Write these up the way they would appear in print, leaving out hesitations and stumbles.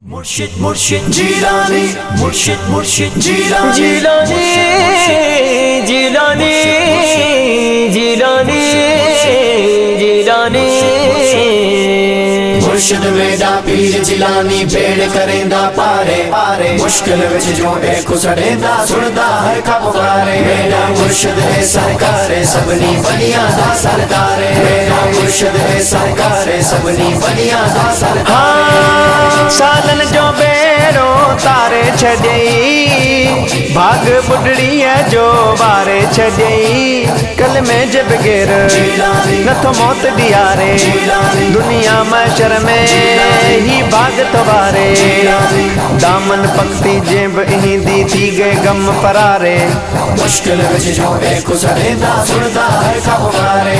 मुर्शिद मुर्शिद जीलानी, मुर्शिद मुर्शिद जीलानी, जीलानी जीलानी जीलानी जीलानी। मुर्शिद मेरा पीर जिलानी भेड़ करेंदा पारे पारे, मुश्किल विच जो एक सड़ेंदा सुनदा है खबगारे। मेरा मुर्शिद है सरकार सबनी बनिया दा सरदार, मेरा मुर्शिद है सरकार सबनी बनिया दा सरदार। सालन जो बेरो तारे छजई, भाग बुढ़ड़ी है जो बारे छजई। कल में जब गिर नथो मौत दियारे, दुनिया मैशर में ही भाग तवारे। दामन पकती जेब इहीं दी थी गए गम परारे। मुश्किल विच जो एक सड़ेंदा सुनदा है खबगारे।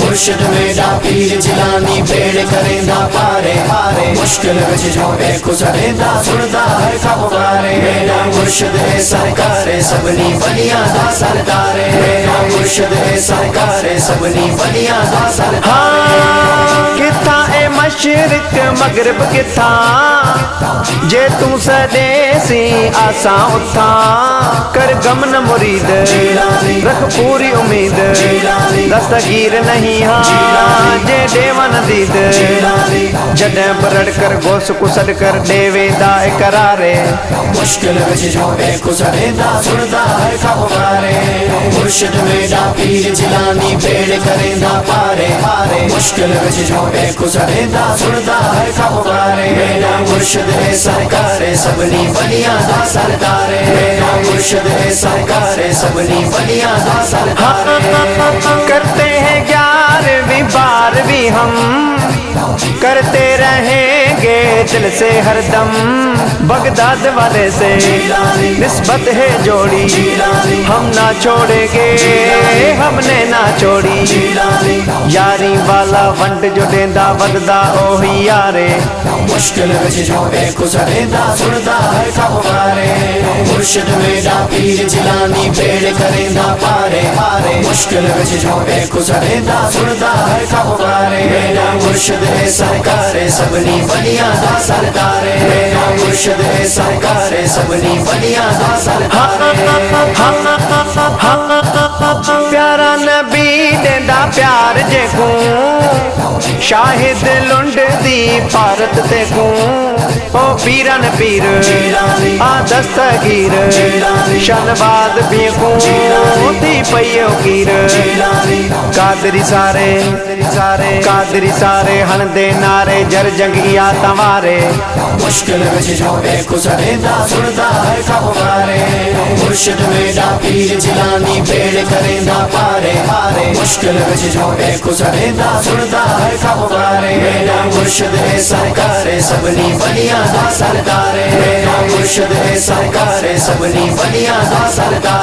मुर्शिद मेरा पीर जिलानी भेड़ करेंदा पारे पारे, मुश्किल विच जो एक सड़ेंदा सुनदा है खबगारे। मेरा मुर्शिद है सरकार सबनी बनिया दा सरदार, मेरा मुर्शिद है सरकार सबनी बनिया दा सरदार। किथा ए मशरिक मगरिब किथा, जे तू सदेसी आसा उथा। कर गम न मुरीद रख पूरी उम्मीद, दस्तगीर नहीं हाँ जे देवन दीद। जडे बरड़ कर गोस कुसड़ कर देवे दाए करारे। मुश्किल विच जो एक सड़ेंदा सुनदा है खबगारे। मुर्शिद मेरा पीर जिलानी भेड़ करेंदा पारे पारे, मुश्किल विच जो एक सड़ेंदा सुनदा है खबगारे। मेरा मुर्शिद है सरकार सबनी बनिया दा सरदार, मेरा मुर्शिद है सरकार सबनी बनिया दा सरदार। करते हैं 11वीं 12वीं हम, करते रहेंगे दिल से हरदम। बगदाद वाले से निस्बत है जोड़ी, हम ना छोड़ेंगे हमने ना छोड़ी। यारी वाला वंड जो देंदा वददा ओही यारे। मुश्किल विच जो एक सड़ेंदा सुनदा है खबगारे। मुर्शिद मेरा पीर जिलानी भेड़ करेंदा पारे पारे, मुश्किल विच जो एक सड़ेंदा सुनदा है खबगारे। मेरा मुर्शिद है सरकार सबनी बनिया दा सरदार, मेरा मुर्शिद है सरकार सबनी बनिया दा सरदार। प्यारा नबी देंदा प्यार जेकू, शाहिद लुंड दी भारत तेकू। ओ पीरन पीर आ दस्तगीर, शनबाद बेकू दी पइयो कीर। कादरी सारे कादरी सारे हण दे नारे, जर जंगिया तवारे। मुश्किल विच जो एक सड़ेंदा सुनदा है खबगारे। मुर्शिद मेरा पीर जिलानी भेड़ करेंदा पारे पारे, मुश्किल विच जो एक सड़ेंदा सुनदा है खबगारे। मेरा मुर्शिद है सरकार सबनी बनिया दा सरदार, मेरा मुर्शिद है सरकार सबनी बनिया दा सरदार।